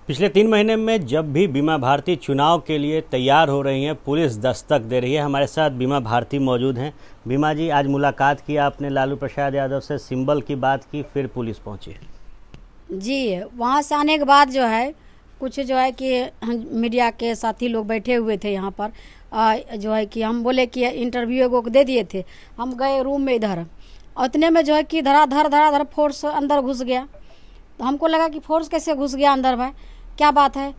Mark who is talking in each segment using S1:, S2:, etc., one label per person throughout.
S1: पिछले 3 महीने में जब भी बीमा भारती चुनाव के लिए तैयार हो रही हैं, पुलिस दस्तक दे रही है। हमारे साथ बीमा भारती मौजूद हैं। बीमा जी, आज मुलाकात की आपने लालू प्रसाद यादव से, सिंबल की बात की, फिर पुलिस पहुंची
S2: जी। वहाँ से आने के बाद जो है कुछ जो है कि मीडिया के साथी लोग बैठे हुए थे यहाँ पर, जो है कि हम बोले कि इंटरव्यू को दे दिए थे। हम गए रूम में इधर, उतने में जो है कि धराधर फोर्स अंदर घुस गया। तो हमको लगा कि फोर्स कैसे घुस गया अंदर भाई, क्या बात है।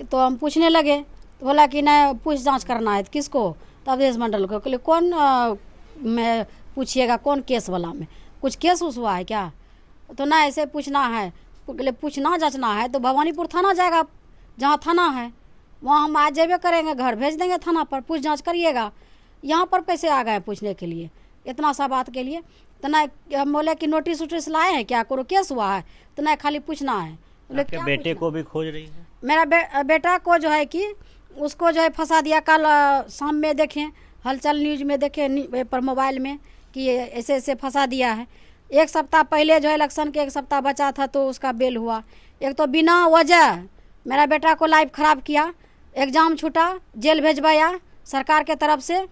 S2: तो हम पूछने लगे तो बोला कि नहीं, पूछ जांच करना है। किसको? तो अवधेश मंडल को। कहले कौन मैं पूछिएगा, कौन केस वाला में? कुछ केस उस हुआ है क्या? तो ना ऐसे पूछना है। कहले पूछना जांचना है तो भवानीपुर थाना जाएगा, जहाँ थाना है वहाँ हम आज जेबे करेंगे, घर भेज देंगे थाना पर, पूछ जाँच करिएगा। यहाँ पर कैसे आ गए पूछने के लिए, इतना सा बात के लिए? तो ना हम बोले कि नोटिस वोटिस लाए हैं क्या, कोई केस हुआ है? तो ना खाली पूछना है।
S1: आपके बेटे को भी खोज रही है?
S2: मेरा बेटा को जो है कि उसको जो है फंसा दिया। कल शाम में देखें, हलचल न्यूज में देखें पर मोबाइल में कि ऐसे ऐसे फंसा दिया है। 1 सप्ताह पहले जो है इलेक्शन के 1 सप्ताह बचा था तो उसका बेल हुआ। एक तो बिना वजह मेरा बेटा को लाइफ खराब किया, एग्जाम छूटा, जेल भेजवाया सरकार के तरफ से।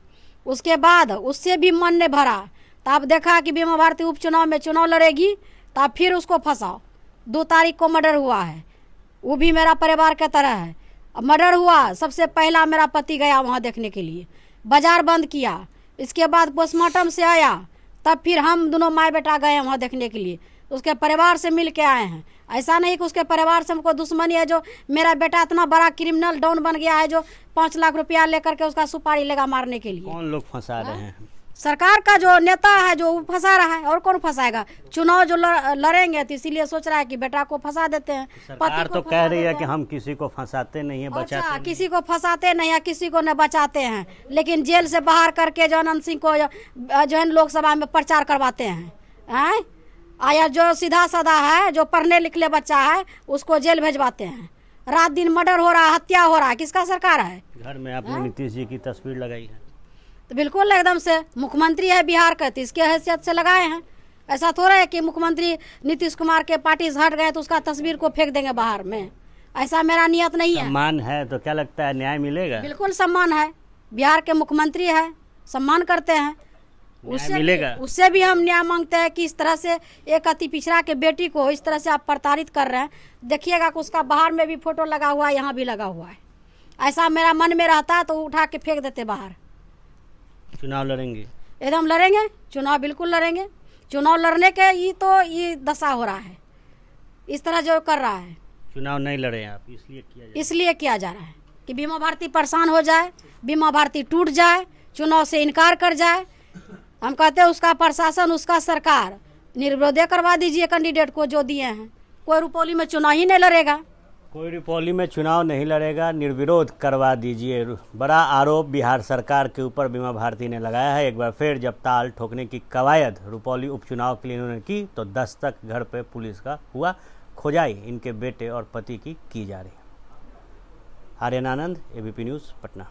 S2: उसके बाद उससे भी मन ने भरा, तो आप देखा कि बीमा भारती उपचुनाव में चुनाव लड़ेगी, तो आप फिर उसको फंसाओ। 2 तारीख को मर्डर हुआ है, वो भी मेरा परिवार के तरह है। अब मर्डर हुआ, सबसे पहला मेरा पति गया वहाँ देखने के लिए, बाजार बंद किया। इसके बाद पोस्टमार्टम से आया, तब फिर हम दोनों माँ बेटा गए वहाँ देखने के लिए। उसके परिवार से मिल के आए हैं। ऐसा नहीं कि उसके परिवार से हमको दुश्मनी है। जो मेरा बेटा इतना बड़ा क्रिमिनल डॉन बन गया है, जो 5 लाख रुपया लेकर के उसका सुपारी लेगा मारने के लिए।
S1: कौन लोग फंसा रहे हैं?
S2: सरकार का जो नेता है जो फंसा रहा है, और कौन फंसाएगा? चुनाव जो लड़ेंगे तो इसीलिए सोच रहा है कि बेटा को फंसा देते हैं।
S1: सरकार तो कह रही है कि हम किसी को फंसाते नहीं है, बचाते नहीं।
S2: किसी को फंसाते नहीं है, किसी को न बचाते हैं, लेकिन जेल से बाहर करके जो अनंत सिंह को जो है लोकसभा में प्रचार करवाते हैं। आया जो सीधा साधा है, जो पढ़ने लिखले बच्चा है, उसको जेल भेजवाते हैं। रात दिन मर्डर हो रहा है, हत्या हो रहा है। किसका सरकार है?
S1: घर में आपने नीतीश जी की तस्वीर लगाई है
S2: तो बिल्कुल एकदम से मुख्यमंत्री है बिहार का, तो इसके हैसियत से लगाए हैं। ऐसा थोड़ा है कि मुख्यमंत्री नीतीश कुमार के पार्टी से हट गए तो उसका तस्वीर को फेंक देंगे बाहर में। ऐसा मेरा नियत नहीं है।
S1: सम्मान है तो क्या लगता है न्याय मिलेगा?
S2: बिल्कुल सम्मान है, बिहार के मुख्यमंत्री है, सम्मान करते हैं। उससे भी हम न्याय मांगते हैं कि इस तरह से एक अति पिछड़ा के बेटी को इस तरह से आप प्रताड़ित कर रहे हैं। देखिएगा कि उसका बाहर में भी फोटो लगा हुआ है, यहाँ भी लगा हुआ है। ऐसा मेरा मन में रहता तो उठा के फेंक देते बाहर।
S1: चुनाव लड़ेंगे?
S2: एकदम लड़ेंगे, चुनाव बिल्कुल लड़ेंगे। चुनाव लड़ने के ये दशा हो रहा है, इस तरह जो कर रहा है।
S1: चुनाव नहीं लड़े आप,
S2: इसलिए किया जा रहा है कि बीमा भारती परेशान हो जाए, बीमा भारती टूट जाए, चुनाव से इनकार कर जाए। हम कहते हैं उसका प्रशासन, उसका सरकार निर्विरोध करवा दीजिए कैंडिडेट को जो दिए हैं। कोई रुपौली में चुनाव ही नहीं लड़ेगा,
S1: कोई रुपौली में चुनाव नहीं लड़ेगा, निर्विरोध करवा दीजिए। बड़ा आरोप बिहार सरकार के ऊपर बीमा भारती ने लगाया है। एक बार फिर जब ताल ठोकने की कवायद रुपौली उपचुनाव के लिए इन्होंने की तो दस्तक घर पे पुलिस का हुआ। खोजाई इनके बेटे और पति की जा रही है। आर्यन आनंद, एबीपी न्यूज़, पटना।